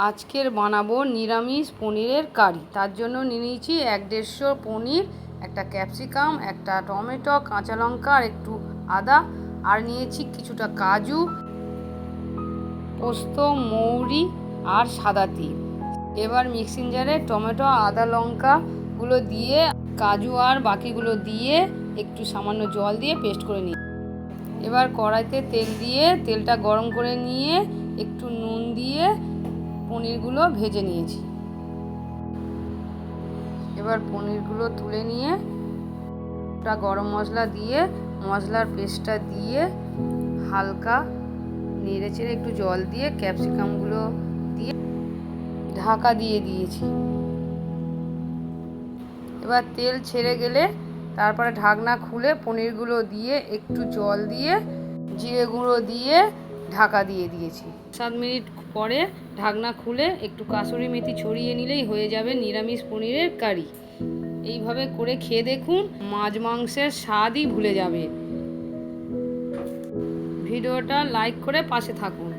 আজকের বানাবো নিরামিষ পনিরের কারি। তার জন্য নিয়ে নিয়েছি 1-150 পনির, একটা ক্যাপসিকাম, একটা টমেটো, কাঁচা লঙ্কা আর একটু আদা, আর নিয়েছি কিছুটা কাজু, পোস্ত, মৌরি আর সাদা তিল। এবার মিক্সিং জারে টমেটো, আদা, লঙ্কাগুলো দিয়ে, কাজু আর বাকিগুলো দিয়ে একটু সামান্য জল দিয়ে পেস্ট করে নিই। এবার কড়াইতে তেল দিয়ে তেলটা গরম করে নিয়ে একটু নুন দিয়ে পনিরগুলো ভেজে নিয়েছি। এবার পনিরগুলো তুলে নিয়ে ওটা গরম মশলা দিয়ে মশলার পেস্টটা দিয়ে হালকা নেড়ে চেড়ে একটু জল দিয়ে ক্যাপসিকামগুলো দিয়ে ঢাকা দিয়ে দিয়েছি। এবার তেল ছেড়ে গেলে তারপরে ঢাকনা খুলে পনিরগুলো দিয়ে একটু জল দিয়ে জিরে গুঁড়ো দিয়ে ঢাকা দিয়ে দিয়েছি। 7 মিনিট পরে ঢাকনা খুলে একটু কাসুরি মেথি ছড়িয়ে নিলেই হয়ে যাবে নিরামিষ পনিরের কারি। এইভাবে করে খেয়ে দেখুন, মাছ মাংসের স্বাদই ভুলে যাবে। ভিডিওটা লাইক করে পাশে থাকুন।